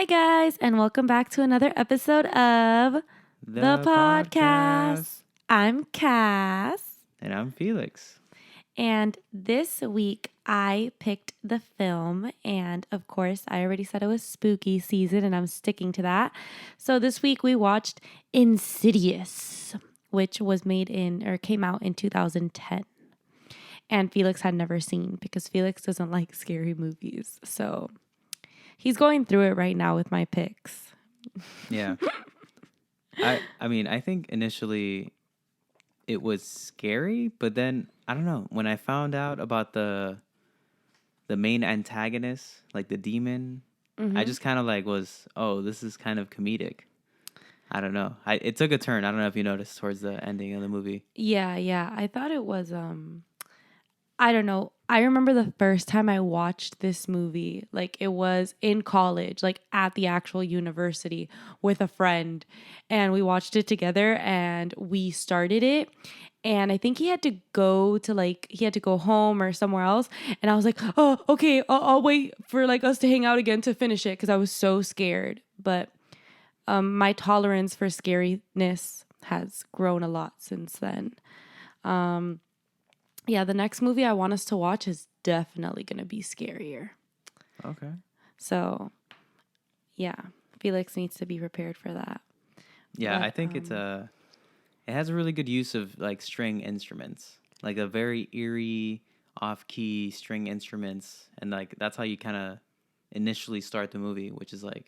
Hi, guys, and welcome back to another episode of The Podcast. I'm Cass. And I'm Felix. And this week, I picked the film. And of course, I already said it was spooky season, and I'm sticking to that. So this week, we watched Insidious, which was came out in 2010. And Felix had never seen because Felix doesn't like scary movies. So he's going through it right now with my picks. Yeah. I think initially it was scary, but then I don't know, when I found out about the main antagonist, like the demon, I just kind of this is kind of comedic. I don't know. It took a turn. I don't know if you noticed towards the ending of the movie. Yeah. I thought it was I don't know. I remember the first time I watched this movie, like it was in college, like at the actual university with a friend. And we watched it together and we started it. And I think he had to go home or somewhere else. And I was like, oh, okay, I'll wait for like us to hang out again to finish it because I was so scared. But my tolerance for scariness has grown a lot since then. Yeah, the next movie I want us to watch is definitely going to be scarier. Okay. So, yeah, Felix needs to be prepared for that. Yeah, but, I think it has a really good use of like string instruments, like a very eerie, off-key string instruments, and like that's how you kind of initially start the movie, which is like,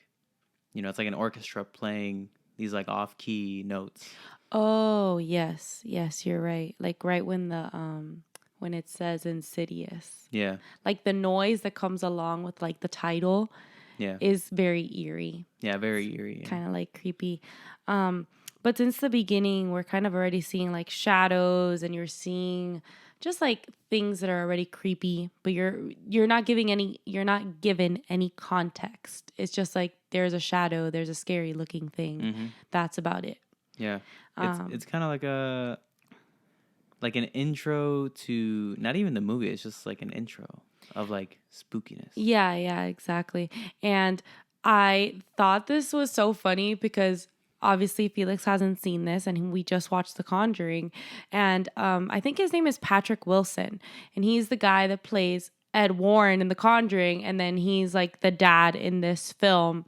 it's like an orchestra playing these like off-key notes. Oh, yes, you're right. Like right when when it says Insidious. Yeah. Like the noise that comes along with like the title is very eerie. Yeah, very eerie. Yeah. Kind of like creepy. But since the beginning, we're kind of already seeing like shadows and you're seeing just like things that are already creepy, but you're not given any context. It's just like there's a shadow, there's a scary looking thing. Mm-hmm. That's about it. Yeah. It's kind of like an intro to not even the movie. It's just like an intro of like spookiness. Yeah, exactly. And I thought this was so funny because obviously Felix hasn't seen this and we just watched The Conjuring. And I think his name is Patrick Wilson. And he's the guy that plays Ed Warren in The Conjuring, and then he's like the dad in this film.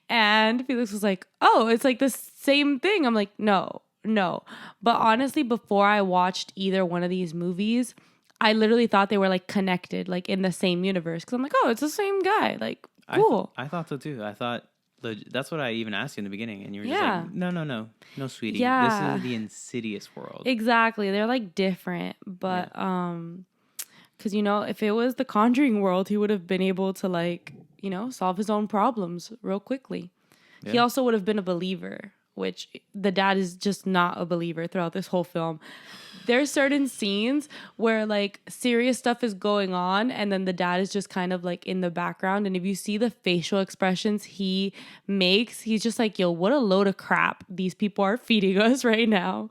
And Felix was like, oh, it's like the same thing. I'm like, no. But honestly, before I watched either one of these movies, I literally thought they were like connected, like in the same universe. Because I'm like, oh, it's the same guy. Like, cool. I thought so too. I thought that's what I even asked you in the beginning, and you were just like, no, sweetie. Yeah. This is the Insidious world. Exactly. They're like different, but because, if it was the Conjuring world, he would have been able to, like, solve his own problems real quickly. Yeah. He also would have been a believer, which the dad is just not a believer throughout this whole film. There's certain scenes where, like, serious stuff is going on, and then the dad is just kind of, like, in the background. And if you see the facial expressions he makes, he's just like, yo, what a load of crap these people are feeding us right now.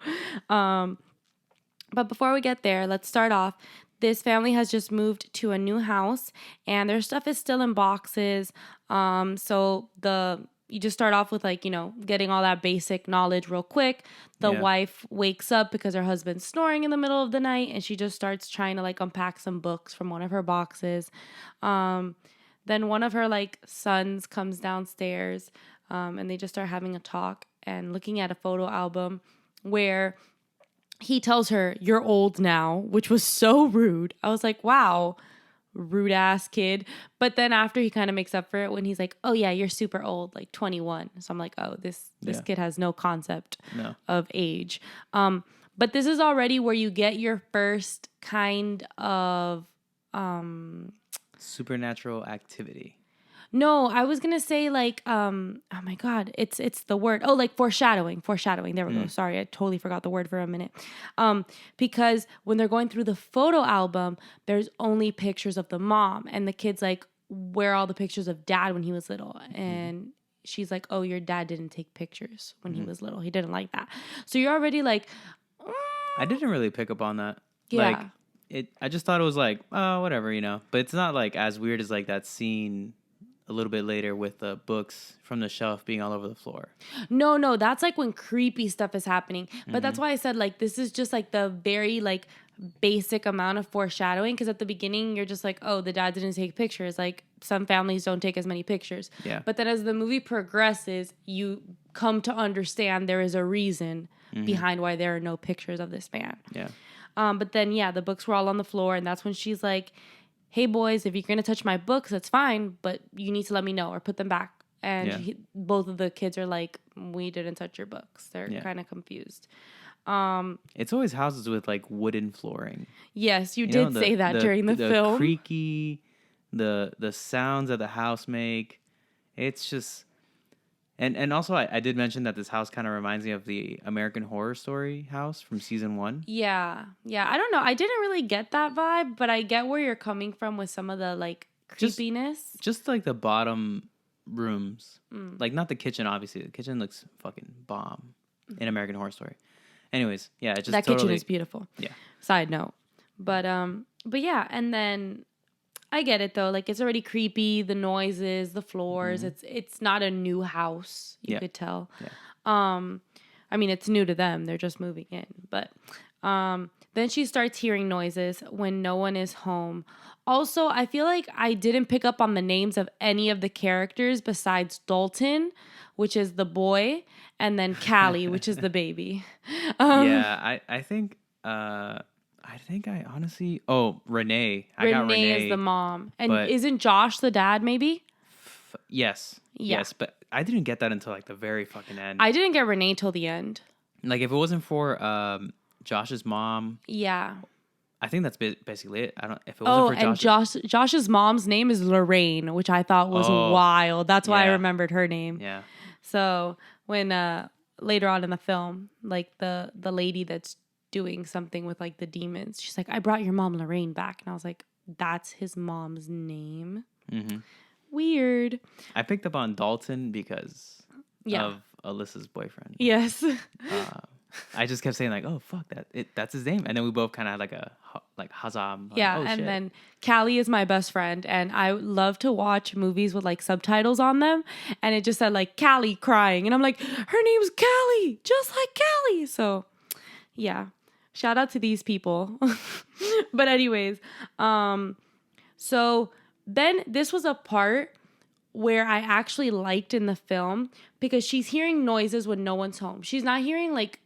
But before we get there, let's start off. This family has just moved to a new house and their stuff is still in boxes. So you just start off with like, getting all that basic knowledge real quick. The wife wakes up because her husband's snoring in the middle of the night and she just starts trying to like unpack some books from one of her boxes. Then one of her like sons comes downstairs and they just start having a talk and looking at a photo album where he tells her, you're old now, which was so rude. I was like, wow, rude ass kid. But then after he kind of makes up for it when he's like, oh yeah, you're super old, like 21. So I'm like, oh, this kid has no concept of age. But this is already where you get your first kind of supernatural activity. No, I was gonna say like, oh my God, it's the word. Oh, like foreshadowing. There we go. Sorry, I totally forgot the word for a minute. Because when they're going through the photo album, there's only pictures of the mom, and the kid's like, where are all the pictures of dad when he was little? And she's like, oh, your dad didn't take pictures when he was little. He didn't like that. So you're already like, I didn't really pick up on that. Yeah. Like I just thought it was like, oh, whatever, But it's not like as weird as like that scene a little bit later with the books from the shelf being all over the floor. No, that's like when creepy stuff is happening. But that's why I said like this is just like the very like basic amount of foreshadowing, because at the beginning you're just like, oh, the dad didn't take pictures. Like some families don't take as many pictures. Yeah. But then as the movie progresses, you come to understand there is a reason behind why there are no pictures of this man. Yeah. But then, yeah, the books were all on the floor, and that's when she's like, hey, boys, if you're going to touch my books, that's fine, but you need to let me know or put them back. And both of the kids are like, we didn't touch your books. They're kind of confused. It's always houses with like wooden flooring. Yes, you did say that during the film. The creaky, the sounds that the house make. It's just... And also, I did mention that this house kind of reminds me of the American Horror Story house from season 1. Yeah. I don't know. I didn't really get that vibe, but I get where you're coming from with some of the, like, creepiness. Just like the bottom rooms. Like, not the kitchen, obviously. The kitchen looks fucking bomb in American Horror Story. Anyways, yeah, it just that kitchen is beautiful. Yeah. Side note. But yeah, and then... I get it though. Like it's already creepy. The noises, the floors. It's not a new house. You could tell. Yeah. I mean, it's new to them. They're just moving in. But then she starts hearing noises when no one is home. Also, I feel like I didn't pick up on the names of any of the characters besides Dalton, which is the boy, and then Callie, which is the baby. Yeah, I think. I think I honestly... Oh, Renee. I got Renee. Renee is the mom. And isn't Josh the dad, maybe? Yes. Yeah. Yes, but I didn't get that until like the very fucking end. I didn't get Renee till the end. Like if it wasn't for Josh's mom... Yeah. I think that's basically it. If it wasn't for Josh's mom's name is Lorraine, which I thought was wild. That's why I remembered her name. Yeah. So when later on in the film, like the lady that's doing something with like the demons, she's like, I brought your mom Lorraine back, and I was like, that's his mom's name. Weird. I picked up on Dalton because of Alyssa's boyfriend. Yes. I just kept saying like, oh fuck, that's his name, and then we both kind of had like a hazam. Like, yeah, oh, and shit. then Callie is my best friend, and I love to watch movies with like subtitles on them, and it just said like Callie crying, and I'm like, her name's Callie, just like Callie. So yeah. Shout out to these people. But anyways, so then this was a part where I actually liked in the film because she's hearing noises when no one's home. She's not hearing like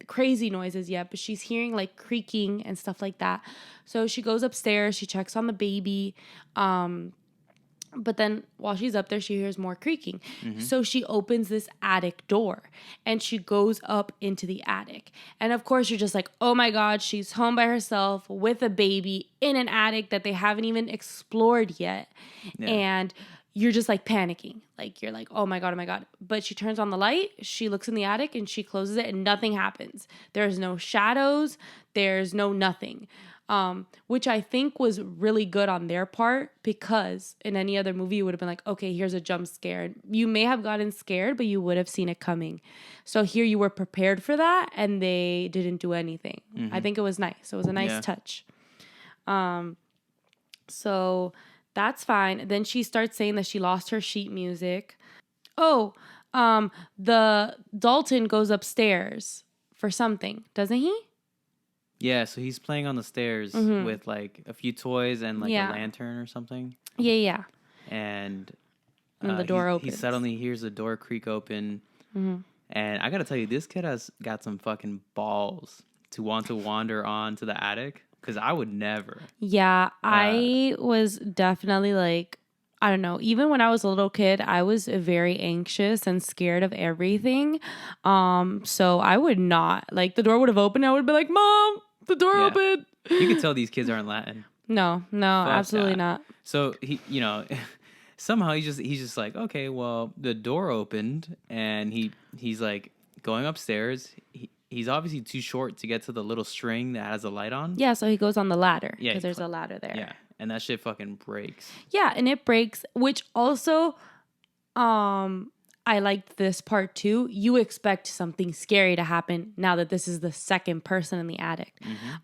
crazy noises yet, but she's hearing like creaking and stuff like that. So she goes upstairs, she checks on the baby. But then while she's up there, she hears more creaking. So she opens this attic door and she goes up into the attic. And of course, you're just like, oh my God, she's home by herself with a baby in an attic that they haven't even explored yet. Yeah. And you're just like panicking. Like you're like, oh my God, oh my God. But she turns on the light, she looks in the attic and she closes it and nothing happens. There's no shadows. There's no nothing. Which I think was really good on their part, because in any other movie you would have been like, okay, here's a jump scare. You may have gotten scared, but you would have seen it coming. So here you were prepared for that and they didn't do anything. I think it was nice. It was a nice touch. So that's fine. Then she starts saying that she lost her sheet music. The Dalton goes upstairs for something, doesn't he? Yeah, so he's playing on the stairs with like a few toys and like a lantern or something. Yeah. And the door opens. He suddenly hears the door creak open. And I gotta tell you, this kid has got some fucking balls to want to wander onto the attic, because I would never. Yeah, I was definitely like, I don't know. Even when I was a little kid, I was very anxious and scared of everything. So I would not, like, the door would have opened. I would be like, Mom, the door opened. You can tell these kids aren't Latin. No, absolutely not. So he, somehow he's just like, okay, well, the door opened, and he's like going upstairs. He's obviously too short to get to the little string that has a light on. Yeah, so he goes on the ladder because there's a ladder there. Yeah, and that shit fucking breaks. Yeah, and it breaks, which also, I liked this part too. You expect something scary to happen now that this is the second person in the attic.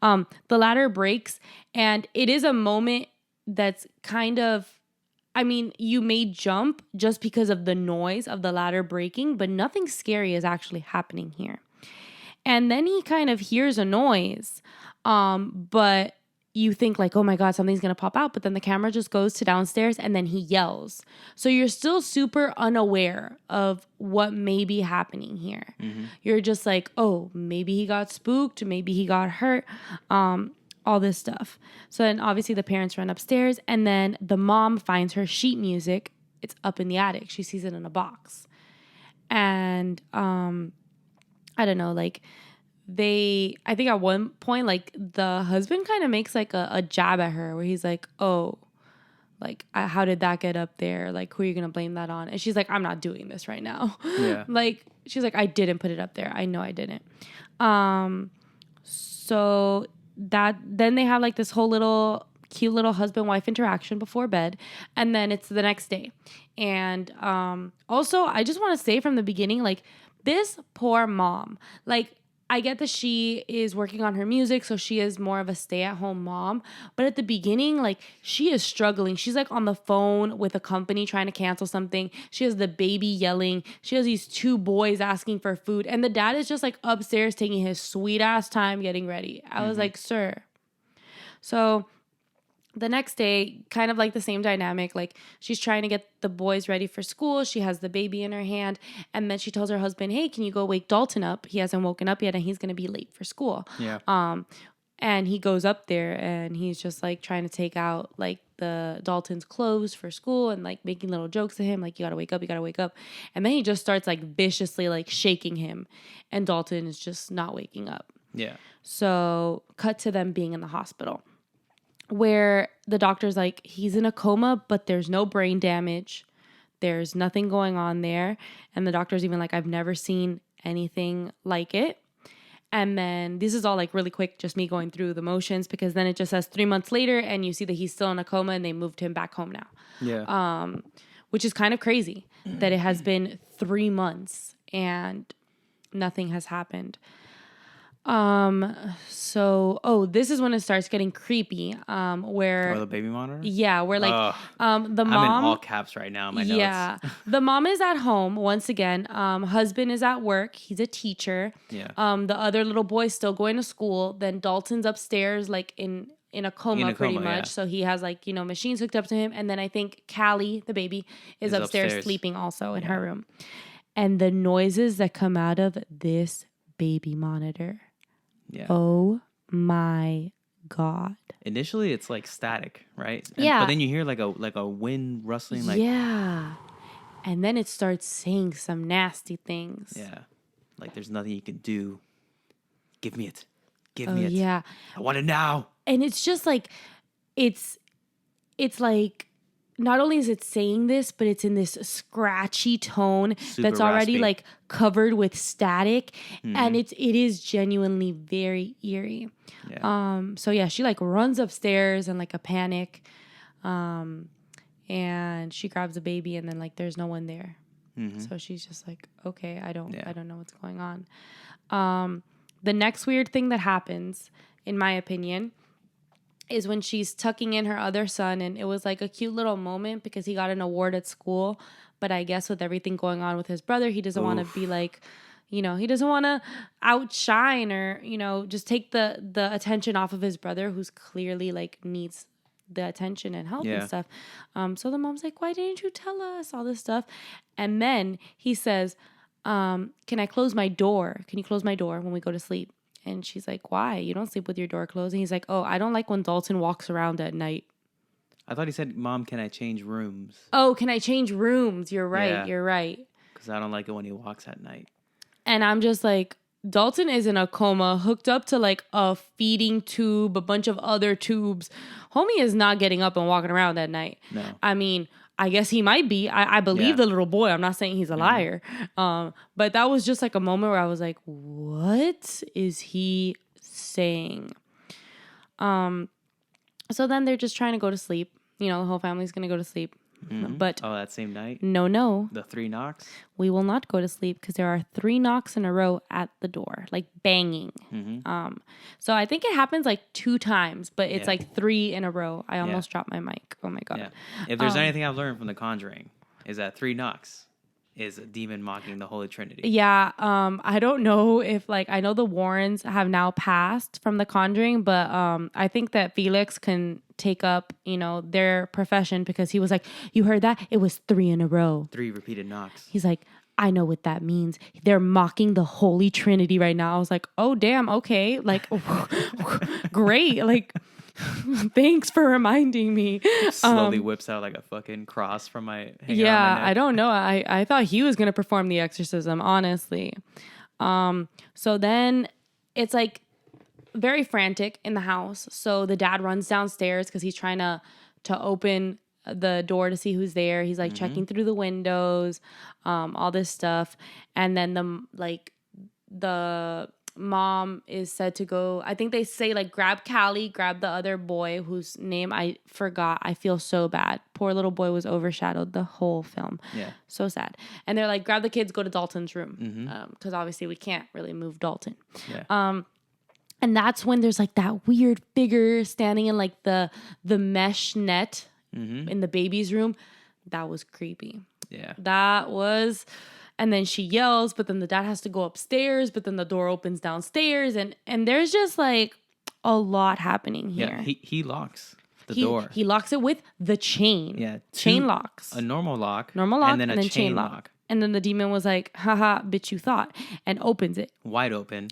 The ladder breaks, and it is a moment that's kind of I mean, you may jump just because of the noise of the ladder breaking, but nothing scary is actually happening here. And then he kind of hears a noise, but you think like, oh my God, something's going to pop out. But then the camera just goes to downstairs and then he yells. So you're still super unaware of what may be happening here. You're just like, oh, maybe he got spooked. Maybe he got hurt. All this stuff. So then obviously the parents run upstairs and then the mom finds her sheet music. It's up in the attic. She sees it in a box. And I don't know, like I think at one point, like the husband kind of makes like a jab at her where he's like, oh, like, how did that get up there? Like, who are you going to blame that on? And she's like, I'm not doing this right now. Yeah. Like, she's like, I didn't put it up there. I know I didn't. So then they have like this whole little cute little husband-wife interaction before bed, and then it's the next day. And also, I just want to say from the beginning, like, this poor mom, like, I get that she is working on her music, so she is more of a stay-at-home mom. But at the beginning, like, she is struggling. She's, like, on the phone with a company trying to cancel something. She has the baby yelling. She has these 2 boys asking for food. And the dad is just, like, upstairs taking his sweet-ass time getting ready. I was like, sir. So the next day, kind of like the same dynamic. Like, she's trying to get the boys ready for school. She has the baby in her hand. And then she tells her husband, hey, can you go wake Dalton up? He hasn't woken up yet and he's going to be late for school. Yeah. And he goes up there and he's just like trying to take out like the Dalton's clothes for school and like making little jokes to him. Like, you got to wake up, you got to wake up. And then he just starts like viciously like shaking him. And Dalton is just not waking up. Yeah. So cut to them being in the hospital, where the doctor's like, he's in a coma, but there's no brain damage. There's nothing going on there. And the doctor's even like, I've never seen anything like it. And then this is all like really quick, just me going through the motions, because then it just says 3 months later and you see that he's still in a coma and they moved him back home now. Yeah. Which is kind of crazy that it has been 3 months and nothing has happened. So this is when it starts getting creepy. Where the baby monitor? Yeah, where like the mom, I'm in all caps right now in my notes. Yeah. The mom is at home once again. Husband is at work. He's a teacher. Yeah. The other little boy's still going to school. Then Dalton's upstairs like in a coma pretty much. Yeah. So he has like, machines hooked up to him. And then I think Callie, the baby, is upstairs sleeping also in her room. And the noises that come out of this baby monitor. Yeah. Oh my God. Initially, it's like static, right? Yeah. But then you hear like a wind rustling. Like, yeah. And then it starts saying some nasty things. yeah. Like, there's nothing you can do. Give me it. Give me it. Yeah. I want it now. And it's just like, it's like, not only is it saying this, but it's in this scratchy tone that's already raspy. like covered with static. And it is genuinely very eerie. Yeah. So yeah, she like runs upstairs in like a panic. And she grabs a baby and then like there's no one there. So she's just like, okay, I don't know what's going on. The next weird thing that happens, in my opinion, is when she's tucking in her other son, and it was like a cute little moment because he got an award at school, but I guess with everything going on with his brother, he doesn't want to be like, he doesn't want to outshine or, just take the attention off of his brother, who's clearly like needs the attention and help and stuff. So the mom's like, why didn't you tell us all this stuff? And then he says, can I close my door? Can you close my door when we go to sleep? And she's like, why? You don't sleep with your door closed. And he's like, oh, I don't like when Dalton walks around at night. I thought he said, Mom, can I change rooms? Oh, can I change rooms? You're right. Yeah. You're right. Because I don't like it when he walks at night. And I'm just like, Dalton is in a coma, hooked up to like a feeding tube, a bunch of other tubes. Homie is not getting up and walking around at night. No. I mean, I guess he might be. I believe the little boy. I'm not saying he's a liar. But that was just like a moment where I was like, what is he saying? So then they're just trying to go to sleep. The whole family's going to go to sleep. But that same night? No. The 3 knocks? We will not go to sleep because there are 3 knocks in a row at the door, like banging. So I think it happens like 2 times, but it's like 3 in a row. I almost dropped my mic. Oh my God. Yeah. If there's anything I've learned from The Conjuring, is that 3 knocks is a demon mocking the Holy Trinity. Yeah. I don't know if I know the Warrens have now passed from The Conjuring, but I think that Felix can take up, their profession because he was like, you heard that? It was 3 in a row. 3 repeated knocks. He's like, I know what that means. They're mocking the Holy Trinity right now. I was like, oh, damn. Okay. Great. Thanks for reminding me. Slowly whips out like a fucking cross from my Yeah, my neck. I don't know. I thought he was going to perform the exorcism, honestly. So then it's very frantic in the house. So the dad runs downstairs because he's trying to open the door to see who's there. He's checking through the windows, all this stuff. And then the mom is said to go, I think they say grab Callie, grab the other boy whose name I forgot. I feel so bad. Poor little boy was overshadowed the whole film. Yeah. So sad. And they're grab the kids, go to Dalton's room. Because obviously we can't really move Dalton. Yeah. And that's when there's that weird figure standing in the mesh net in the baby's room. That was creepy. Yeah. That was... And then she yells, but then the dad has to go upstairs, but then the door opens downstairs. And there's just a lot happening here. Yeah, he locks the door. He locks it with the chain. Yeah. Chain locks. A normal lock. And then a chain lock. And then the demon was like, haha, bitch, you thought. And opens it. Wide open.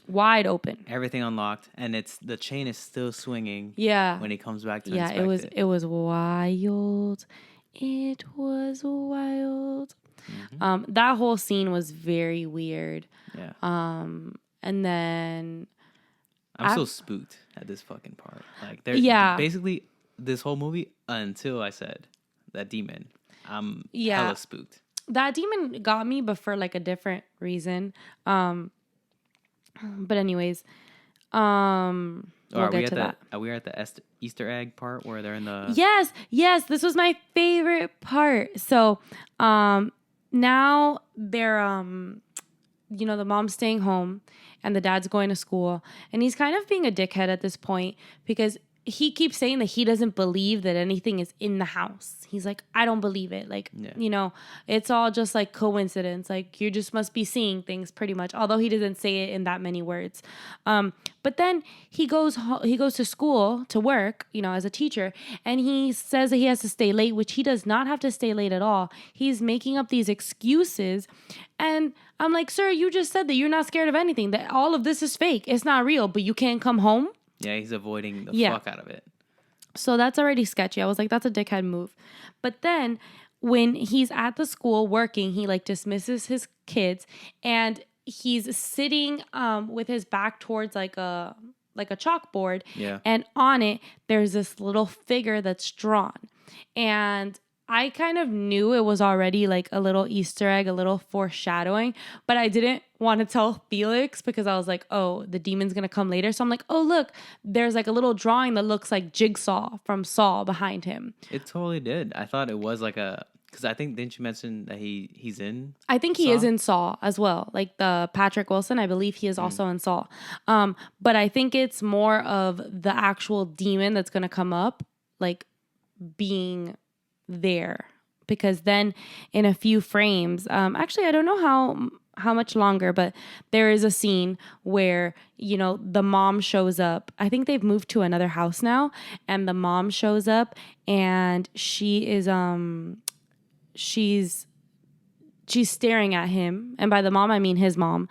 Everything unlocked. And the chain is still swinging. Yeah. When he comes back to inspect it. It was wild. It was wild. That whole scene was very weird. Yeah. And then I'm still spooked at this fucking part. Basically this whole movie until I said that demon. I'm hella spooked. That demon got me, but for a different reason. But anyways, we'll get to that. Are we at the Easter egg part where they're in the... Yes. This was my favorite part. So, now they're, the mom's staying home and the dad's going to school. And he's kind of being a dickhead at this point because he keeps saying that he doesn't believe that anything is in the house. He's like, I don't believe it. It's all just coincidence. You just must be seeing things pretty much. Although he doesn't say it in that many words. But then he goes to school to work, as a teacher. And he says that he has to stay late, which he does not have to stay late at all. He's making up these excuses. And I'm like, sir, you just said that you're not scared of anything. That all of this is fake. It's not real, but you can't come home. Yeah, he's avoiding the fuck out of it. So that's already sketchy. I was like, that's a dickhead move. But then when he's at the school working, he dismisses his kids and he's sitting with his back towards a chalkboard. Yeah. And on it, there's this little figure that's drawn. And I kind of knew it was already a little Easter egg, a little foreshadowing, but I didn't want to tell Felix because I was like, oh, the demon's going to come later. So I'm like, oh, look, there's a little drawing that looks like Jigsaw from Saw behind him. It totally did. I thought it was because I think, didn't you mention that he's in I think he is in Saw as well. The Patrick Wilson, I believe he is also in Saw. But I think it's more of the actual demon that's going to come up, being there, because then in a few frames, actually I don't know how much longer, but there is a scene where the mom shows up. I think they've moved to another house now, and the mom shows up and she is she's staring at him, and by the mom I mean his mom.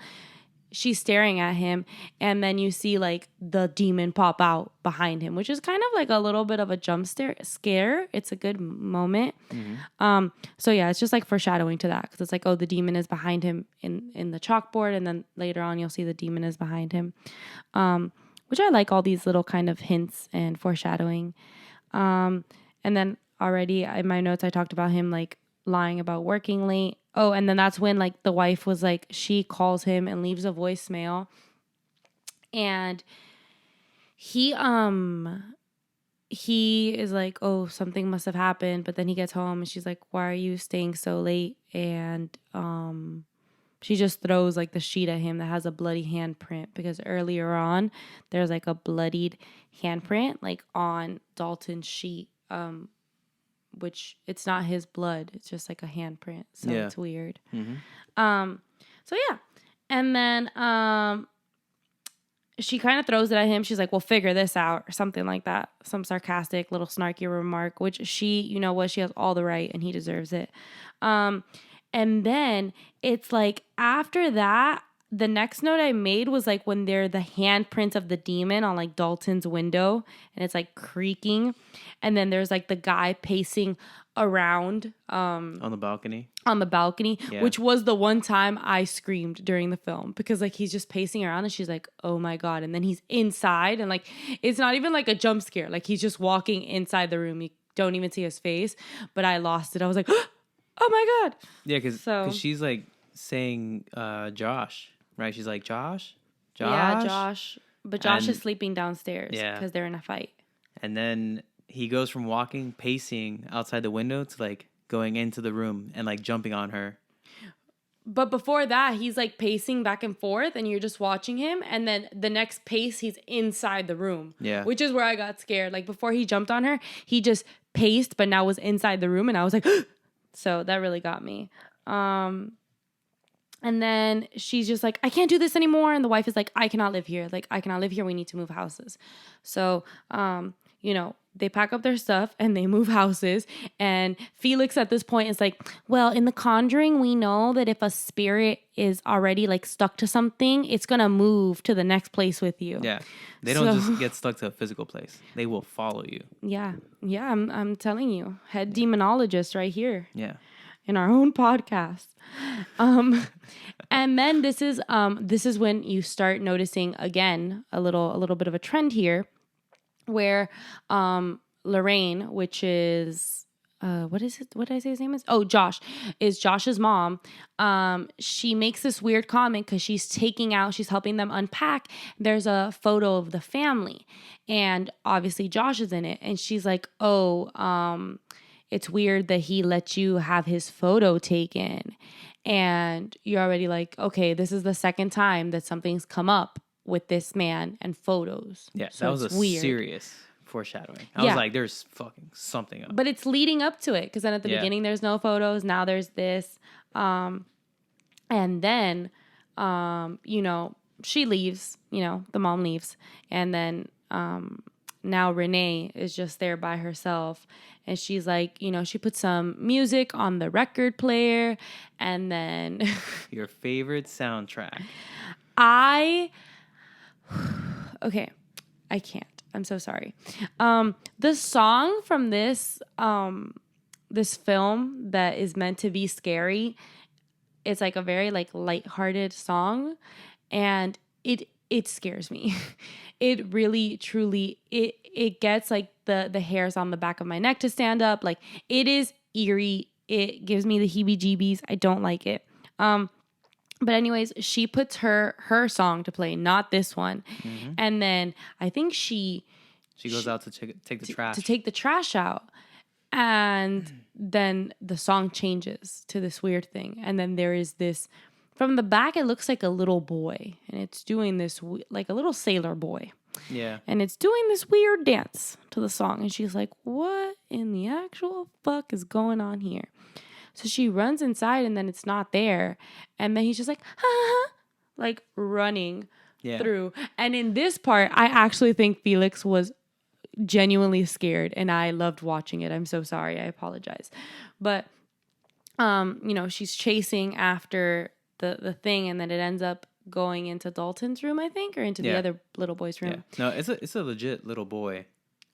She's staring at him, and then you see the demon pop out behind him, which is kind of a little bit of a jump scare. It's a good moment. Mm-hmm. So yeah, it's just foreshadowing to that, because it's oh, the demon is behind him in the chalkboard, and then later on you'll see the demon is behind him, which I like all these little kind of hints and foreshadowing. And then already in my notes I talked about him lying about working late. Oh, and then that's when the wife was she calls him and leaves a voicemail. And he he is like, oh, something must have happened. But then he gets home and she's like, why are you staying so late? And she just throws like the sheet at him that has a bloody handprint, because earlier on there's like a bloodied handprint like on Dalton's sheet, which it's not his blood. It's just like a handprint. So it's weird. Mm-hmm. So yeah. And then she kind of throws it at him. She's like, well, figure this out, or something like that. Some sarcastic little snarky remark, which she, you know what, she has all the right and he deserves it. And then it's like after that, the next note I made was like when they're the handprint of the demon on like Dalton's window and it's like creaking. And then there's like the guy pacing around on the balcony, yeah. Which was the one time I screamed during the film, because like he's just pacing around and she's like, oh my God. And then he's inside and like it's not even like a jump scare. Like he's just walking inside the room. You don't even see his face. But I lost it. I was like, oh my God. Yeah, because she's like saying Josh, right? She's like, Josh? Yeah, Josh. But Josh is sleeping downstairs because they're in a fight. And then he goes from pacing outside the window to like going into the room and like jumping on her. But before that, he's like pacing back and forth and you're just watching him. And then the next pace, he's inside the room. Yeah. Which is where I got scared. Like before he jumped on her, he just paced, but now was inside the room. And I was like, so that really got me. And then she's just like, I can't do this anymore. And the wife is like, I cannot live here. Like, I cannot live here. We need to move houses. So, you know, they pack up their stuff and they move houses. And Felix at this point is like, well, in The Conjuring, we know that if a spirit is already like stuck to something, it's going to move to the next place with you. Yeah. They don't just get stuck to a physical place. They will follow you. Yeah. Yeah. I'm telling you, head demonologist right here. Yeah. In our own podcast. And then this is when you start noticing again a little bit of a trend here, where Lorraine, which is what did I say his name is? Oh, Josh, is Josh's mom. She makes this weird comment because she's helping them unpack. There's a photo of the family, and obviously Josh is in it, and she's like, oh, it's weird that he let you have his photo taken. And you're already like, okay, this is the second time that something's come up with this man and photos. Yeah, so that was a weird, serious foreshadowing. I was like, there's fucking something up. But it's leading up to it, because then at the beginning there's no photos. Now there's this. And then, you know, she leaves. You know, the mom leaves. And then now Renee is just there by herself. And she's like, you know, she put some music on the record player. And then... Your favorite soundtrack. Okay, I can't. I'm so sorry. The song from this film that is meant to be scary, it's like a very like lighthearted song. And it scares me. It really, truly, it gets like the hairs on the back of my neck to stand up. Like, it is eerie. It gives me the heebie-jeebies. I don't like it. But anyways, she puts her song to play, not this one. Mm-hmm. And then I think she goes out to take the trash. To take the trash out. And then the song changes to this weird thing. And then there is this... From the back, it looks like a little boy, and it's doing this like a little sailor boy. Yeah. And it's doing this weird dance to the song, and she's like, what in the actual fuck is going on here? So she runs inside, and then it's not there. And then he's just like, ha, ha, ha, like running through. And in this part, I actually think Felix was genuinely scared, and I loved watching it. I'm so sorry. I apologize. But, you know, she's chasing after the thing, and then it ends up going into Dalton's room, I think, or into the other little boy's room. Yeah. No, it's a legit little boy.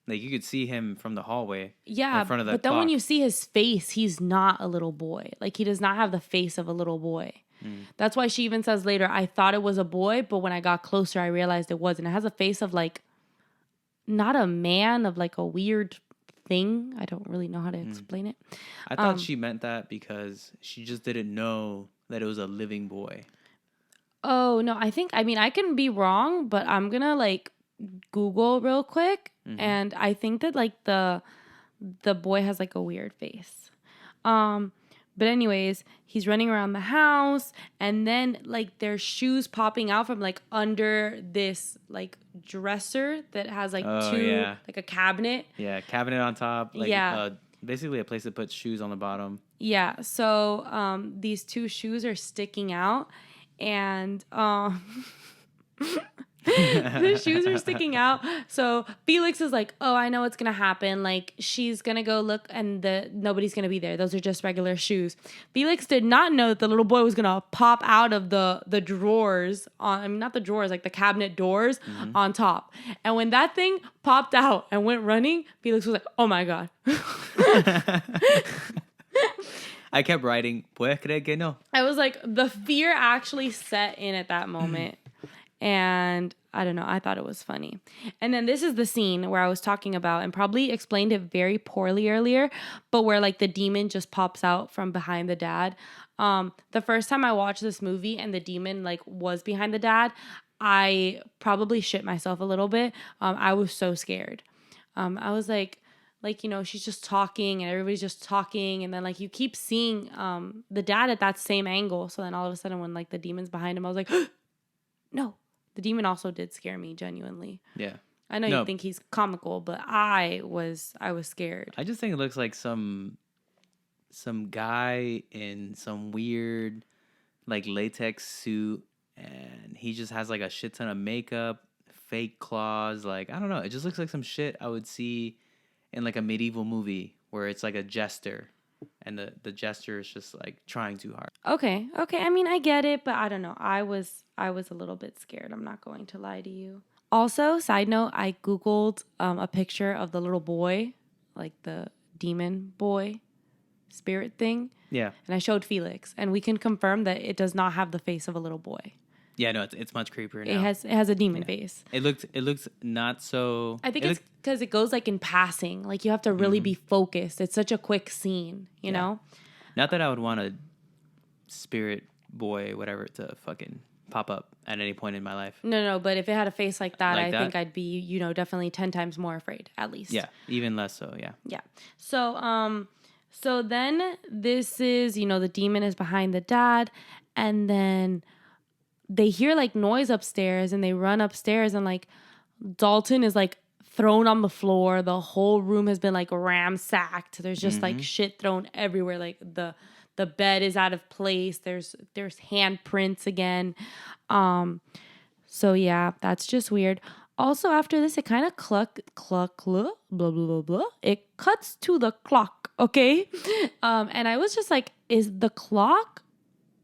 Like, you could see him from the hallway. Yeah, in front of that but then clock. when you see his face, he's not a little boy. Like, he does not have the face of a little boy. That's why she even says later, I thought it was a boy, but when I got closer, I realized it wasn't. It has a face of like, not a man, of like a weird thing. I don't really know how to explain it. I thought she meant that because she just didn't know that it was a living boy. Oh, no, I mean, I can be wrong, but I'm going to like Google real quick And I think that like the boy has like a weird face. But anyways, he's running around the house, and then like there's shoes popping out from like under this like dresser that has like like a cabinet. Yeah, cabinet on top. Like, basically a place to put shoes on the bottom. Yeah. So these 2 shoes are sticking out, and the shoes are sticking out. So Felix is like, oh, I know what's gonna happen. Like, she's gonna go look, and nobody's gonna be there. Those are just regular shoes. Felix did not know that the little boy was gonna pop out of the drawers not the drawers, like the cabinet doors on top. And when that thing popped out and went running, Felix was like, oh my God. I kept writing, puedes creer que no? I was like, the fear actually set in at that moment. And I don't know, I thought it was funny. And then this is the scene where I was talking about, and probably explained it very poorly earlier, but where like the demon just pops out from behind the dad. The first time I watched this movie and the demon like was behind the dad, I probably shit myself a little bit. I was so scared. I was like, you know, she's just talking and everybody's just talking. And then like you keep seeing the dad at that same angle. So then all of a sudden when like the demon's behind him, I was like, no. The demon also did scare me genuinely. Yeah. I know you think he's comical, but I was scared. I just think it looks like some guy in some weird like latex suit, and he just has like a shit ton of makeup, fake claws. Like, I don't know. It just looks like some shit I would see in like a medieval movie where it's like a jester. And the jester is just like trying too hard. Okay. I mean, I get it, but I don't know. I was a little bit scared. I'm not going to lie to you. Also, side note, I Googled a picture of the little boy, like the demon boy spirit thing. Yeah. And I showed Felix, and we can confirm that it does not have the face of a little boy. Yeah, no, it's much creepier now. It has a demon face. It looks not so. I think it's because it goes like in passing. Like you have to really be focused. It's such a quick scene, you know. Not that I would want a spirit boy, whatever, to fucking pop up at any point in my life. No. But if it had a face like that, I think I'd be, you know, definitely 10 times more afraid, at least. Yeah, even less so. Yeah. Yeah. So then this is, you know, the demon is behind the dad, and then they hear like noise upstairs and they run upstairs, and like Dalton is like thrown on the floor. The whole room has been like ransacked. There's just like shit thrown everywhere. Like the bed is out of place. There's handprints again. So yeah, that's just weird. Also after this, it kind of cluck blah blah blah blah. It cuts to the clock, okay? And I was just like, is the clock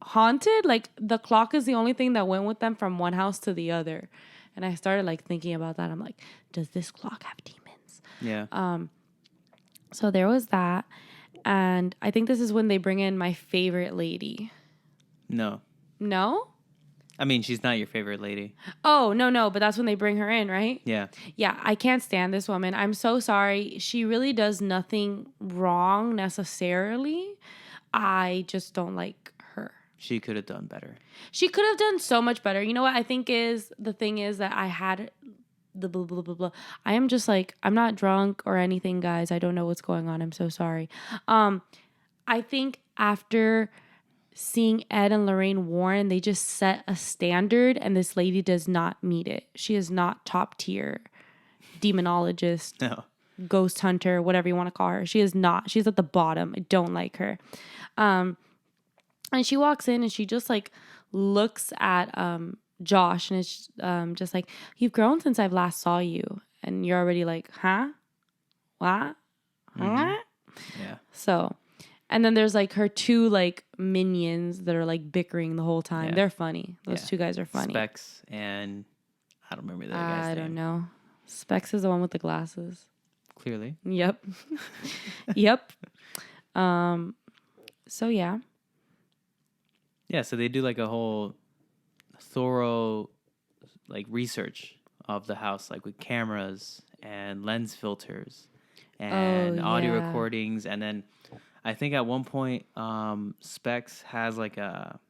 haunted? Like the clock is the only thing that went with them from one house to the other. And I started like thinking about that. I'm like, does this clock have demons? Yeah. So there was that. And I think this is when they bring in my favorite lady. No? I mean, she's not your favorite lady. Oh, no, but that's when they bring her in, right? Yeah. Yeah, I can't stand this woman. I'm so sorry. She really does nothing wrong necessarily. I just don't like her. She could have done better. She could have done so much better. You know what I think is, the thing is that I had the blah, blah, blah, blah. I am just like, I'm not drunk or anything, guys. I don't know what's going on. I'm so sorry. I think after seeing Ed and Lorraine Warren, they just set a standard, and this lady does not meet it. She is not top tier demonologist, no, ghost hunter, whatever you want to call her. She is not. She's at the bottom. I don't like her. And she walks in and she just like looks at Josh, and it's just like, you've grown since I've last saw you. And you're already like, huh? What? Huh? Yeah. So, and then there's like her 2 like minions that are like bickering the whole time. Yeah. They're funny. Those 2 guys are funny. Specs and I don't remember the other guy's name. I don't know. Specs is the one with the glasses. Clearly. Yep. Yep. So yeah. Yeah, so they do like a whole thorough like research of the house, like with cameras and lens filters and audio recordings. And then I think at one point Specs has like a,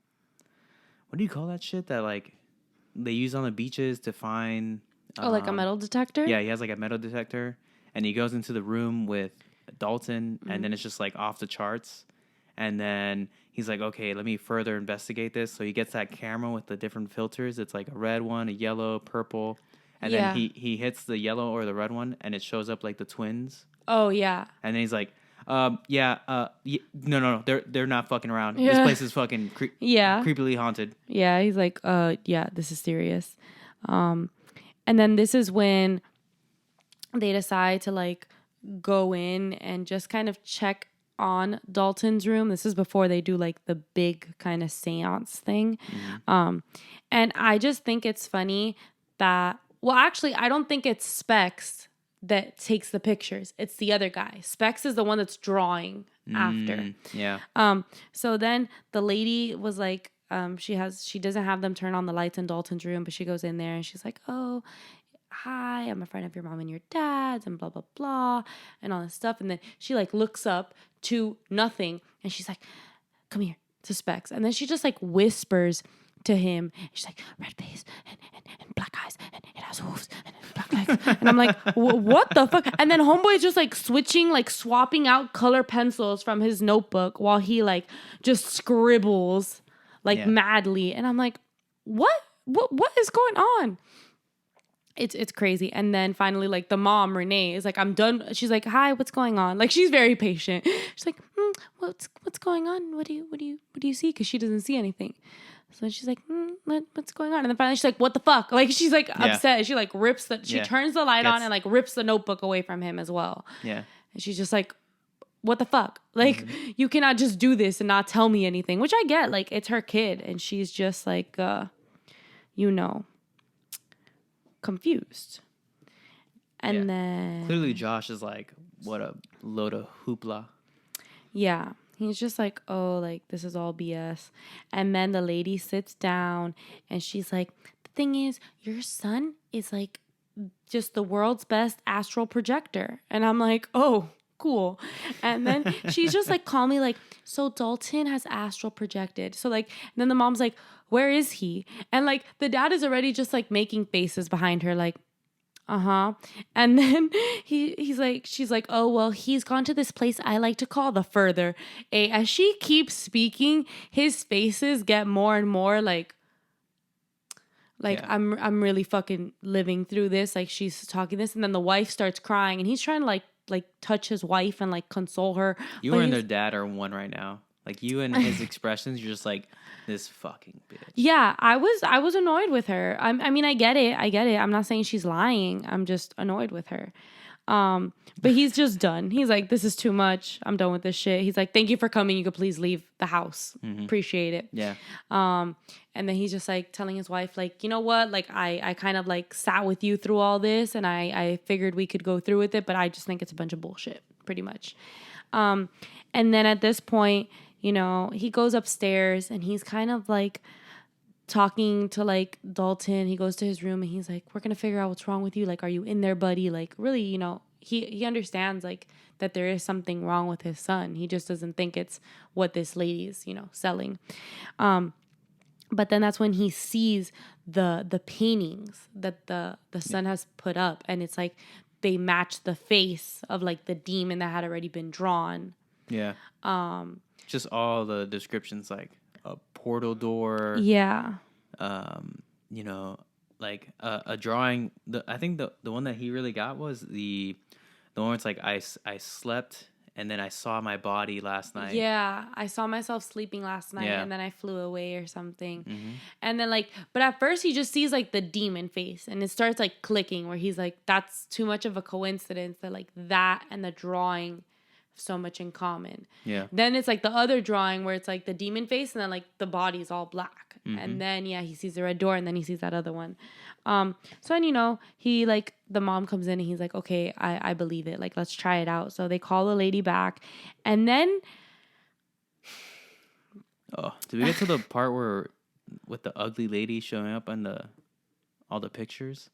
what do you call that shit that like they use on the beaches to find Like a metal detector? Yeah, he has like a metal detector, and he goes into the room with Dalton, and then it's just like off the charts. And then he's like, okay, let me further investigate this. So he gets that camera with the different filters. It's like a red one, a yellow, purple. And then he hits the yellow or the red one, and it shows up like the twins. Oh, yeah. And then he's like, no, they're not fucking around. Yeah. This place is fucking creepily haunted. Yeah, he's like, yeah, this is serious. And then this is when they decide to like go in and just kind of check on Dalton's room. This is before they do like the big kind of seance thing. Mm-hmm. And I just think it's funny that, well, actually, I don't think it's Specs that takes the pictures. It's the other guy. Specs is the one that's drawing after. Yeah. So then the lady was like, she doesn't have them turn on the lights in Dalton's room, but she goes in there and she's like, oh, hi, I'm a friend of your mom and your dad's and blah, blah, blah, and all this stuff. And then she like looks up to nothing and she's like, come here, to Specs. And then she just like whispers to him. And she's like, red face and black eyes and it has hooves and black legs. And I'm like, what the fuck? And then homeboy is just like swapping out color pencils from his notebook while he like just scribbles like madly. And I'm like, what is going on? It's crazy. And then finally, like the mom, Renee, is like, I'm done. She's like, hi, what's going on? Like, she's very patient. She's like, what's going on? What do you see? Because she doesn't see anything. So she's like, what's going on? And then finally she's like, what the fuck? Like, she's like upset. She like turns the light on and like rips the notebook away from him as well. Yeah. And she's just like, what the fuck? Like, you cannot just do this and not tell me anything, which I get. Like, it's her kid. And she's just like, confused. And then clearly Josh is like, what a load of hoopla. Yeah. He's just like, oh, like this is all BS. And then the lady sits down and she's like, the thing is, your son is like just the world's best astral projector. And I'm like, oh, cool. And then she's just like calmly like, so Dalton has astral projected. So like, and then the mom's like, where is he? And like the dad is already just like making faces behind her like, and then she's like, oh, well, he's gone to this place I like to call the further. As she keeps speaking, his faces get more and more like I'm really fucking living through this. Like she's talking this, and then the wife starts crying, and he's trying to like touch his wife and like console her. You and their dad are one right now. Like you and his expressions, you're just like, this fucking bitch. Yeah, I was annoyed with her. I mean, I get it. I'm not saying she's lying. I'm just annoyed with her. But he's just done. He's like, this is too much. I'm done with this shit. He's like, thank you for coming. You could please leave the house. Mm-hmm. Appreciate it. Yeah. And then he's just like telling his wife, like, you know what? Like, I kind of like sat with you through all this and I figured we could go through with it, but I just think it's a bunch of bullshit, pretty much. And then at this point, he goes upstairs and he's kind of like talking to like Dalton. He goes to his room and he's like, we're going to figure out what's wrong with you. Like, are you in there, buddy? Like, really, he understands like that there is something wrong with his son. He just doesn't think it's what this lady is, selling. But then that's when he sees the paintings that the son has put up. And it's like they match the face of like the demon that had already been drawn. Yeah. Just all the descriptions, like a portal door. Yeah. Like a drawing. I think the one that he really got was the one where it's like I slept and then I saw my body last night. Yeah, I saw myself sleeping last night and then I flew away or something. Mm-hmm. And then but at first he just sees like the demon face and it starts like clicking where he's like, that's too much of a coincidence that like that and the drawing so much in common. Yeah. Then it's like the other drawing where it's like the demon face and then like the body's all black. Mm-hmm. And then he sees the red door and then he sees that other one. So then he like the mom comes in and he's like, okay, I believe it. Like, let's try it out. So they call the lady back and then did we get to the part where with the ugly lady showing up on all the pictures?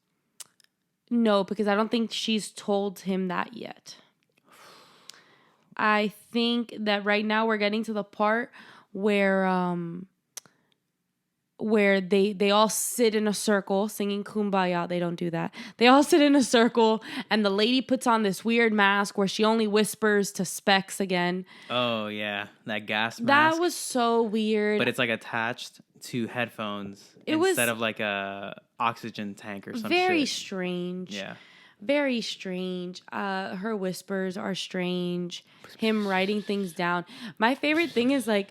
No, because I don't think she's told him that yet. I think that right now we're getting to the part where where they all sit in a circle singing Kumbaya. They don't do that. They all sit in a circle, and the lady puts on this weird mask where she only whispers to Specs again. Oh, yeah. That gas mask. That was so weird. But it's like attached to headphones instead of like a oxygen tank or something. Very strange. Yeah. Very strange. Her whispers are strange. Him writing things down. My favorite thing is like,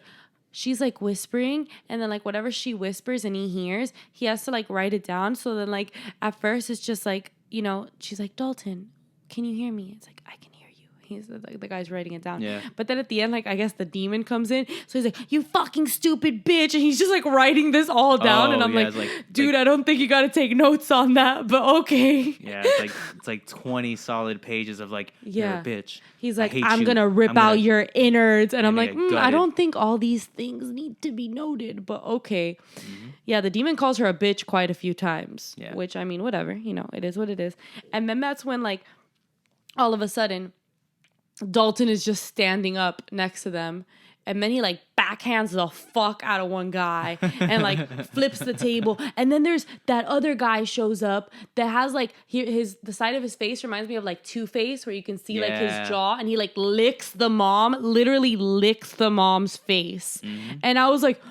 she's like whispering, and then like whatever she whispers and he hears, he has to like write it down. So then like at first it's just like, you know, she's like, Dalton, can you hear me? It's like, I can hear you. He's like, the guy's writing it down. Yeah. But then at the end, like I guess the demon comes in. So he's like, you fucking stupid bitch. And he's just like writing this all down. And I'm like, dude, I don't think you got to take notes on that, but okay. Yeah. It's like 20 solid pages of like, you're a bitch. He's like, I'm going to rip out your innards. And I'm like, I don't think all these things need to be noted, but okay. Mm-hmm. Yeah, the demon calls her a bitch quite a few times, which I mean, whatever, you know, it is what it is. And then that's when like, all of a sudden, Dalton is just standing up next to them. And then he like backhands the fuck out of one guy and like flips the table. And then there's that other guy shows up that has like the side of his face reminds me of like Two-Face, where you can see like his jaw, and he like literally licks the mom's face. Mm-hmm. And I was like,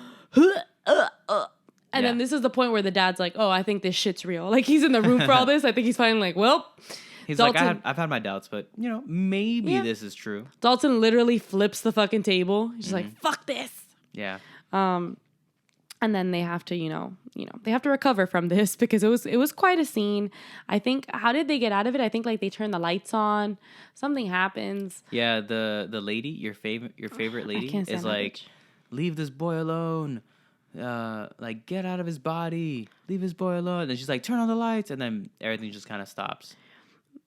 and then this is the point where the dad's like, oh, I think this shit's real. Like he's in the room for all this. I think he's finally like, well. He's Dalton, like, I've had my doubts, but, you know, maybe this is true. Dalton literally flips the fucking table. He's just like, fuck this. Yeah. And then they have to, you know, they have to recover from this because it was quite a scene. I think, how did they get out of it? I think, like, they turn the lights on. Something happens. Yeah, the lady, your favorite lady, is like, leave this boy alone. Like, get out of his body. Leave his boy alone. And she's like, turn on the lights. And then everything just kind of stops.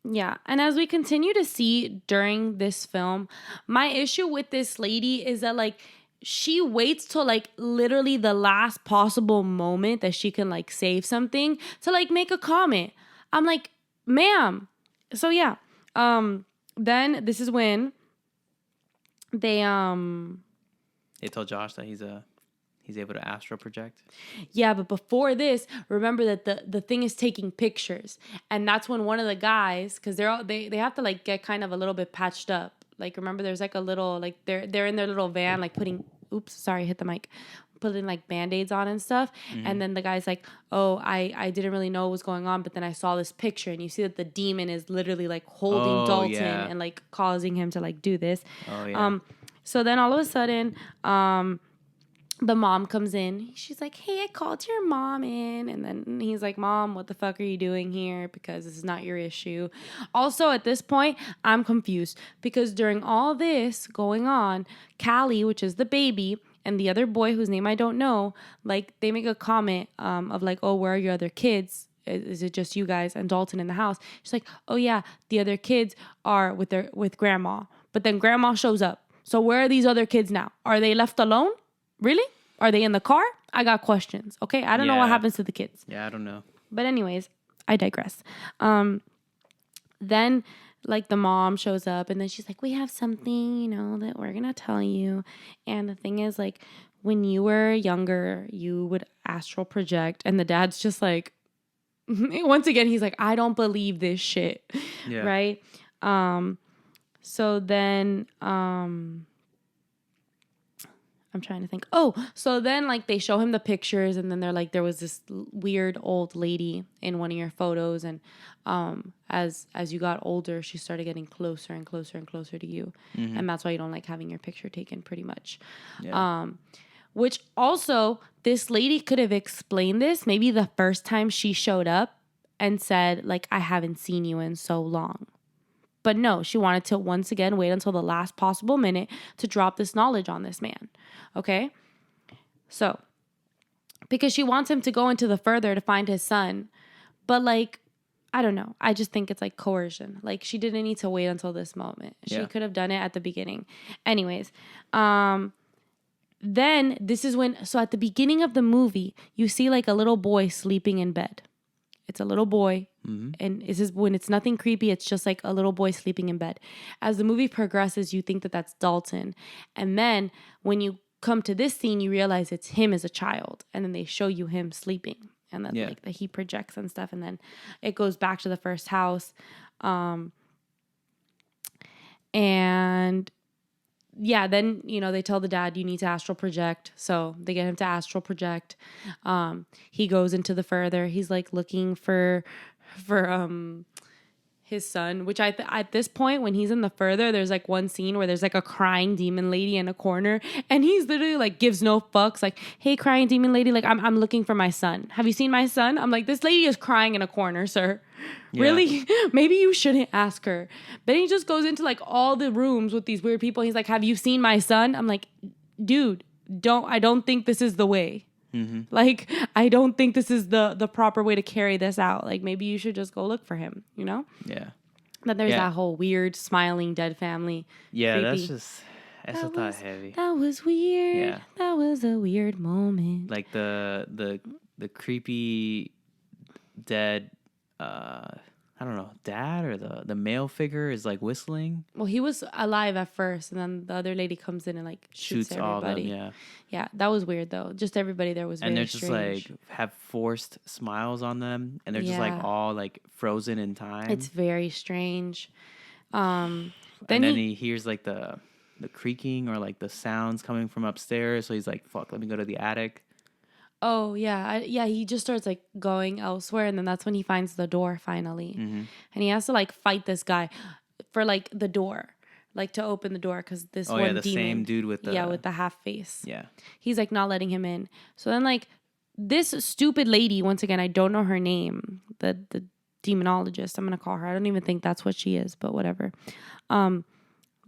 Yeah, and as we continue to see during this film, my issue with this lady is that, like, she waits till, like, literally the last possible moment that she can, like, save something to, like, make a comment. I'm like, ma'am. So, yeah. Then this is when they told Josh that he's able to astral project. Yeah, but before this, remember that the thing is taking pictures, and that's when one of the guys, because they have to like get kind of a little bit patched up. Like remember, there's like a little like they're in their little van like putting hit the mic, putting like Band-Aids on and stuff. Mm-hmm. And then the guy's like, oh, I didn't really know what was going on, but then I saw this picture, and you see that the demon is literally like holding Dalton and like causing him to like do this. Oh yeah. So then all of a sudden, the mom comes in. She's like, hey, I called your mom in. And then he's like, Mom, what the fuck are you doing here? Because this is not your issue. Also, at this point, I'm confused. Because during all this going on, Callie, which is the baby, and the other boy whose name I don't know, like, they make a comment of like, oh, where are your other kids? Is it just you guys and Dalton in the house? She's like, oh, yeah, the other kids are with grandma. But then grandma shows up. So where are these other kids now? Are they left alone? Really? Are they in the car? I got questions. Okay, I don't know what happens to the kids. Yeah, I don't know. But anyways, I digress. Then like the mom shows up, and then she's like, we have something, you know, that we're gonna tell you. And the thing is, like, when you were younger, you would astral project, and the dad's just like, once again, he's like, I don't believe this shit. Yeah. Right? So then I'm trying to think. Oh, so then like they show him the pictures, and then they're like, there was this weird old lady in one of your photos, and as you got older, she started getting closer and closer and closer to you, and that's why you don't like having your picture taken, pretty much. Yeah. Which also, this lady could have explained this maybe the first time she showed up and said like, I haven't seen you in so long. But no, she wanted to once again wait until the last possible minute to drop this knowledge on this man. Okay? So, because she wants him to go into the further to find his son. But like, I don't know. I just think it's like coercion. Like, she didn't need to wait until this moment. She could have done it at the beginning. Anyways, then this is when, so at the beginning of the movie, you see like a little boy sleeping in bed. It's a little boy. Mm-hmm. And this is when it's nothing creepy. It's just like a little boy sleeping in bed. As the movie progresses, you think that that's Dalton. And then when you come to this scene, you realize it's him as a child. And then they show you him sleeping. And then like that he projects and stuff. And then it goes back to the first house. And yeah, then, they tell the dad, you need to astral project. So they get him to astral project. He goes into the further. He's like looking for his son, which at this point, when he's in the further, there's like one scene where there's like a crying demon lady in a corner, and he's literally like gives no fucks, like, hey, crying demon lady, like I'm looking for my son. Have you seen my son? I'm like, this lady is crying in a corner, sir. Yeah. Really? Maybe you shouldn't ask her. But he just goes into like all the rooms with these weird people. He's like, have you seen my son? I'm like, dude, I don't think this is the way. Mm-hmm. Like, I don't think this is the proper way to carry this out. Like, maybe you should just go look for him, Yeah. Then there's that whole weird smiling dead family. Yeah, creepy. that's a thought heavy. That was weird. Yeah. That was a weird moment. Like the creepy dead, I don't know, dad or the male figure is like whistling. Well, he was alive at first, and then the other lady comes in and like shoots everybody. All of them, yeah, that was weird though. Just everybody there was very strange. And they're just like have forced smiles on them, and they're just like all like frozen in time. It's very strange. And then he hears like the creaking or like the sounds coming from upstairs, so he's like, "Fuck, let me go to the attic." Oh, yeah. He just starts, like, going elsewhere, and then that's when he finds the door, finally. Mm-hmm. And he has to, like, fight this guy for, like, the door. Like, to open the door, because this one demon... same dude with the... Yeah, with the half face. Yeah. He's, like, not letting him in. So then, like, this stupid lady, once again, I don't know her name, the demonologist, I'm going to call her. I don't even think that's what she is, but whatever.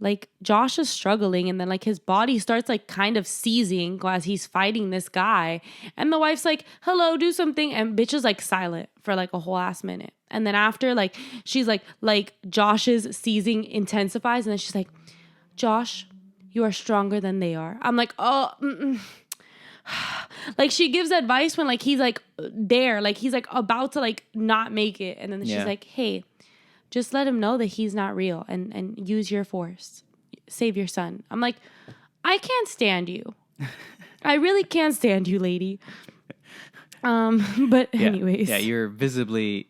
Like, Josh is struggling, and then, like, his body starts, like, kind of seizing as he's fighting this guy. And the wife's like, hello, do something. And bitch is, like, silent for, like, a whole ass minute. And then after, like, she's like, Josh's seizing intensifies. And then she's like, Josh, you are stronger than they are. I'm like, oh, like, she gives advice when, like, he's, like, there. Like, he's, like, about to, like, not make it. And then she's like, hey, just let him know that he's not real and use your force. Save your son. I'm like, I can't stand you. I really can't stand you, lady. But anyways. Yeah, you're visibly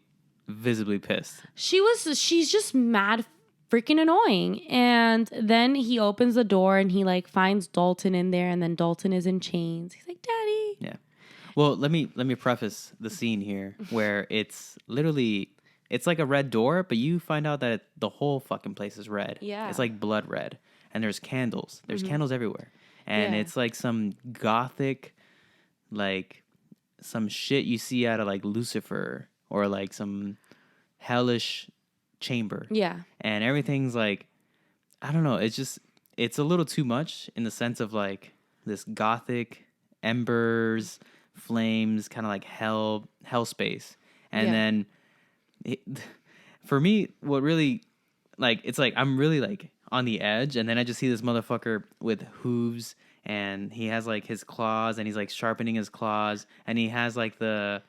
pissed. She's just mad freaking annoying. And then he opens the door and he like finds Dalton in there, and then Dalton is in chains. He's like, Daddy. Yeah. Well, let me preface the scene here where it's literally... It's like a red door, but you find out that the whole fucking place is red. Yeah. It's like blood red. And there's candles. There's candles everywhere. And it's like some gothic, like some shit you see out of like Lucifer or like some hellish chamber. Yeah. And everything's like, I don't know. It's a little too much in the sense of like this gothic embers, flames, kind of like hell space. And then... for me, what really, like, it's like I'm really like on the edge, and then I just see this motherfucker with hooves, and he has like his claws, and he's like sharpening his claws, and he has like the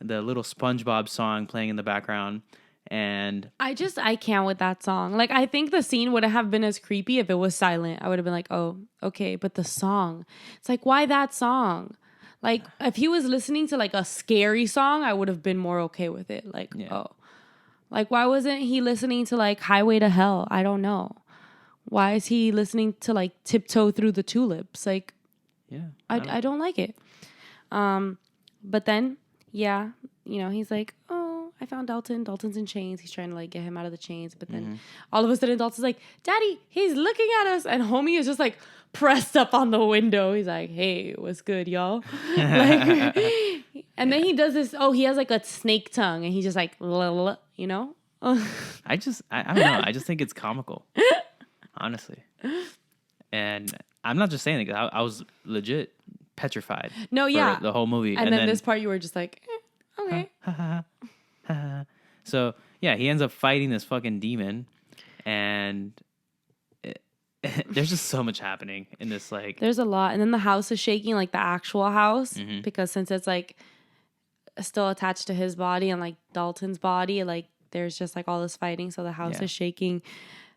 little SpongeBob song playing in the background, and I can't with that song. Like, I think the scene wouldn't have been as creepy if it was silent. I would have been like, oh, okay, but the song, it's like, why that song? Like, if he was listening to, like, a scary song, I would have been more okay with it. Like, oh. Like, why wasn't he listening to, like, Highway to Hell? I don't know. Why is he listening to, like, Tiptoe Through the Tulips? Like, I don't like it. But then, he's like, oh, I found Dalton. Dalton's in chains. He's trying to, like, get him out of the chains. But then all of a sudden, Dalton's like, Daddy, he's looking at us. And homie is just, like, pressed up on the window. He's like, hey, what's good, y'all? Like, and then he does this, he has like a snake tongue, and he's just like, you know? I don't know. I just think it's comical, honestly. And I'm not just saying it. I was legit petrified. No, yeah. For the whole movie. And then this part you were just like, okay. So, yeah, he ends up fighting this fucking demon, and... there's just so much happening in this, like... There's a lot. And then the house is shaking, like the actual house, because since it's, like, still attached to his body and, like, Dalton's body, like, there's just, like, all this fighting, so the house is shaking.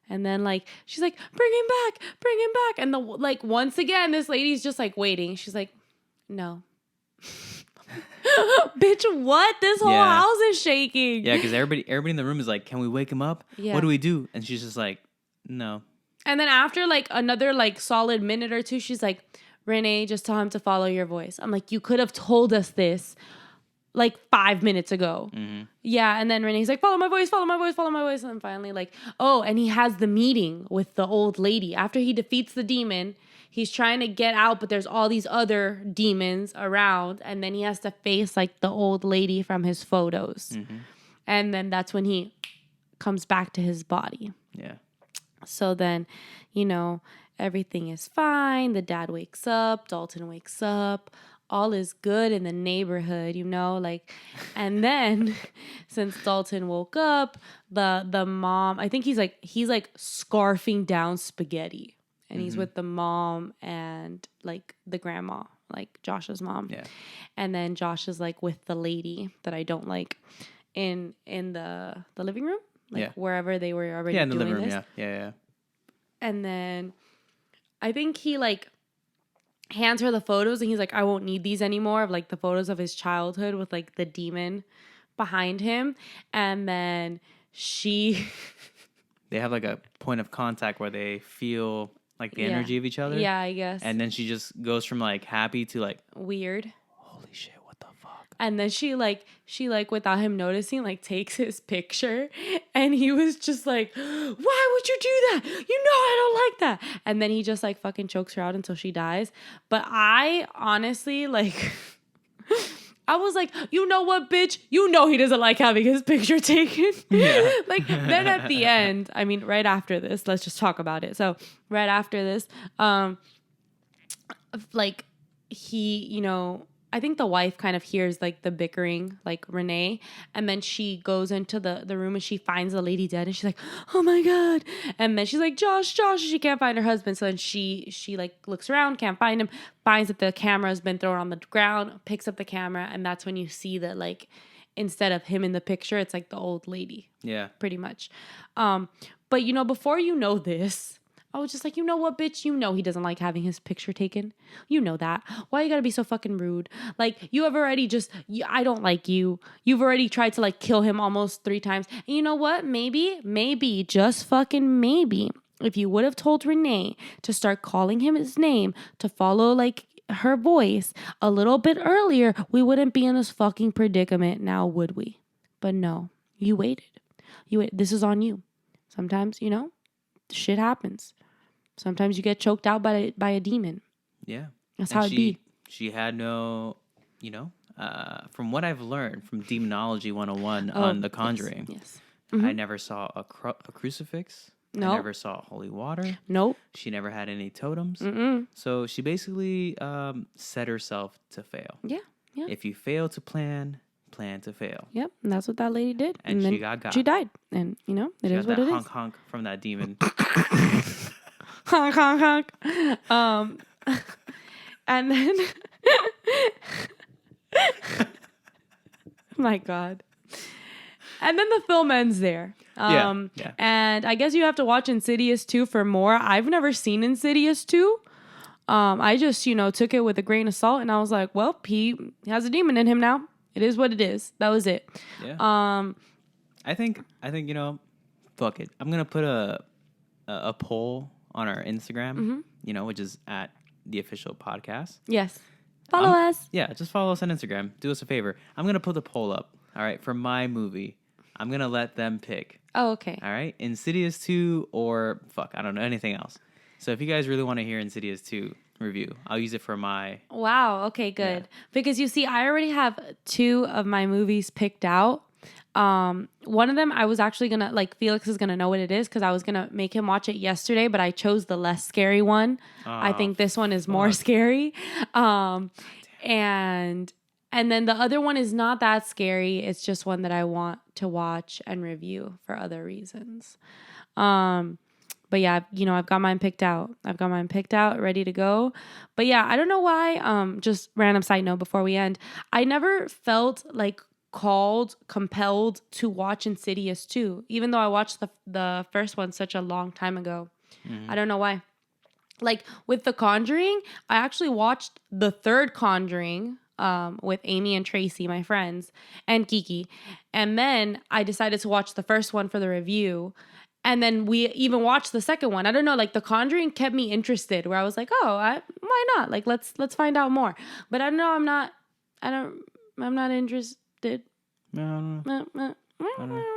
And then like she's like, bring him back. And the like once again, this lady's just like waiting. She's like, no. Bitch, what? This whole house is shaking. Yeah, because everybody in the room is like, can we wake him up? Yeah. What do we do? And she's just like, no. And then after like another like solid minute or two, she's like, Renee, just tell him to follow your voice. I'm like, you could have told us this like 5 minutes ago. Mm-hmm. Yeah. And then Renee's like, follow my voice. And then finally like, oh, and he has the meeting with the old lady. After he defeats the demon, he's trying to get out, but there's all these other demons around. And then he has to face like the old lady from his photos. Mm-hmm. And then that's when he comes back to his body. Yeah. So then, you know, everything is fine. The dad wakes up. Dalton wakes up. All is good in the neighborhood, you know, like, and then since Dalton woke up, the mom, I think he's like scarfing down spaghetti, and he's with the mom and like the grandma, like Josh's mom. Yeah. And then Josh is like with the lady that I don't like in the living room, like wherever they were already in the doing living room. this. Yeah. And then I think he like hands her the photos and he's like, I won't need these anymore, of like the photos of his childhood with like the demon behind him. And then they have like a point of contact where they feel like the energy of each other. Yeah, I guess. And then she just goes from like happy to like weird. Holy shit, what the fuck? And then she without him noticing, like takes his picture, and he was just like, why would you do that? You know I don't like that. And then he just like fucking chokes her out until she dies. But I honestly like I was like, you know what, bitch? You know he doesn't like having his picture taken. Yeah. Like then at the end, I mean, right after this, let's just talk about it. So right after this, like he, you know, I think the wife kind of hears like the bickering, like Renee, and then she goes into the room and she finds the lady dead, and she's like, oh my God. And then she's like, Josh, she can't find her husband. So then she like looks around, can't find him, finds that the camera has been thrown on the ground, picks up the camera, and that's when you see that like instead of him in the picture, it's like the old lady. Yeah. Pretty much. But you know, before you know this, I was just like, you know what, bitch? You know he doesn't like having his picture taken. You know that. Why you gotta be so fucking rude? Like, you have already I don't like you. You've already tried to, like, kill him almost 3 times. And you know what? Maybe, just fucking maybe, if you would have told Renee to start calling him his name, to follow, like, her voice a little bit earlier, we wouldn't be in this fucking predicament now, would we? But no. You waited. This is on you. Sometimes, you know, shit happens. Sometimes you get choked out by a demon. Yeah. That's how it be. She had no, you know, from what I've learned from Demonology 101 on The Conjuring, yes. Mm-hmm. I never saw a crucifix. Nope. I never saw holy water. Nope. She never had any totems. Mm-mm. So she basically set herself to fail. Yeah. If you fail to plan to fail. Yep, and that's what that lady did. And she got. She died. And, you know, it is what it is. Honk from that demon. Honk, honk, honk. And then... my God. And then the film ends there. Yeah. And I guess you have to watch Insidious 2 for more. I've never seen Insidious 2. I just, you know, took it with a grain of salt, and I was like, well, he has a demon in him now. It is what it is. That was it. Yeah. I think you know, fuck it. I'm gonna put a poll on our Instagram, you know, which is at the official podcast. Yes. Follow us. Yeah, just follow us on Instagram. Do us a favor. I'm gonna put the poll up. All right, for my movie, I'm gonna let them pick. Oh, okay. All right, Insidious 2 or I don't know, anything else. So if you guys really want to hear Insidious 2 review, I'll use it for my... Wow, okay, good. Yeah. Because you see, I already have 2 of my movies picked out. One of them I was actually gonna, like, Felix is gonna know what it is because I was gonna make him watch it yesterday, but I chose the less scary one. I think this one is more scary. And then the other one is not that scary. It's just one that I want to watch and review for other reasons. But yeah, you know, I've got mine picked out. Ready to go. But yeah, I don't know why. Just random side note before we end. I never felt like compelled to watch Insidious 2, even though I watched the first one such a long time ago. I don't know why. Like with The Conjuring, I actually watched the third Conjuring with Amy and Tracy, my friends, and Kiki. And then I decided to watch the first one for the review. And then we even watched the second one. I don't know, like The Conjuring kept me interested where I was like, why not? Like, let's find out more. But I don't know, I'm not interested. No.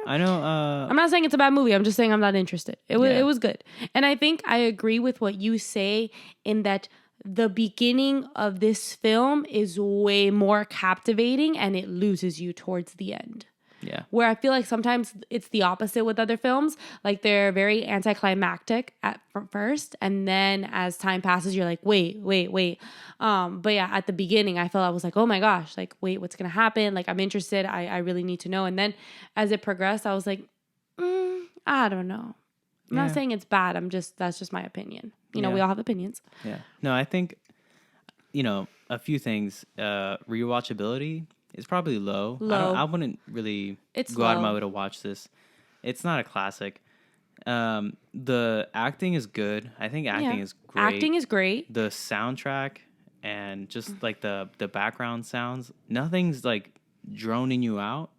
I know. I'm not saying it's a bad movie. I'm just saying I'm not interested. It was good. And I think I agree with what you say in that the beginning of this film is way more captivating and it loses you towards the end. Yeah. Where I feel like sometimes it's the opposite with other films. Like they're very anticlimactic at first. And then as time passes, you're like, wait. But yeah, at the beginning, I felt I was like, oh my gosh, like, wait, what's going to happen? Like, I'm interested. I really need to know. And then as it progressed, I was like, I don't know. I'm not saying it's bad. That's just my opinion. You know, we all have opinions. Yeah. No, I think, a few things. Rewatchability is probably low. I wouldn't really go out of my way to watch this. It's not a classic. The acting is good. I think acting is great. Acting is great. The soundtrack and just like the background sounds, nothing's like droning you out.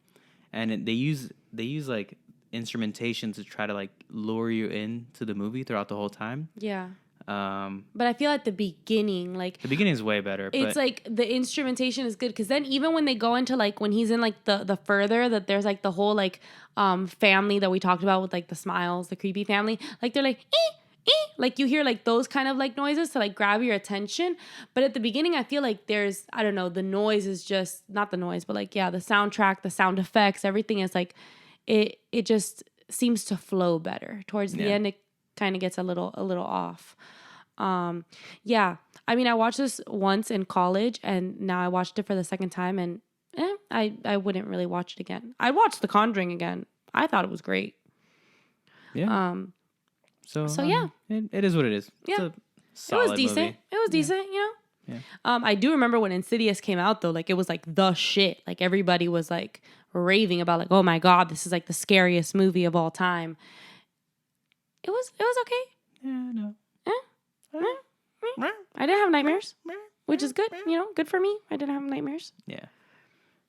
And they use like instrumentation to try to like lure you into the movie throughout the whole time. Yeah. But I feel at the beginning, like the beginning is way better. It's like the instrumentation is good because then even when they go into like when he's in like the further that there's like the whole like family that we talked about with like the smiles, the creepy family, like they're like like you hear like those kind of like noises to like grab your attention. But at the beginning, I feel like there's I don't know, the noise is just not the noise, but like the soundtrack, the sound effects, everything is like it just seems to flow better towards the end. It kind of gets a little off. I mean, I watched this once in college and now I watched it for the second time and I wouldn't really watch it again. I'd watch The Conjuring again. I thought it was great. Yeah. So yeah. It is what it is. Yeah. It's a solid it was decent. movie. It was decent, you know? Yeah. I do remember when Insidious came out though, like it was like the shit. Like everybody was like raving about like, oh my God, this is like the scariest movie of all time. It was okay. Yeah, no. I didn't have nightmares, which is good. You know, good for me. I didn't have nightmares. Yeah.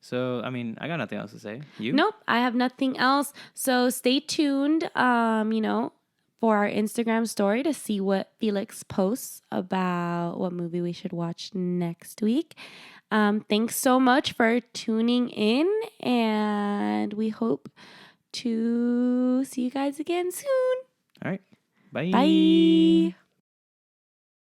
So, I mean, I got nothing else to say. You? Nope, I have nothing else. So stay tuned, for our Instagram story to see what Felix posts about what movie we should watch next week. Thanks so much for tuning in, and we hope to see you guys again soon. All right. Bye. Bye.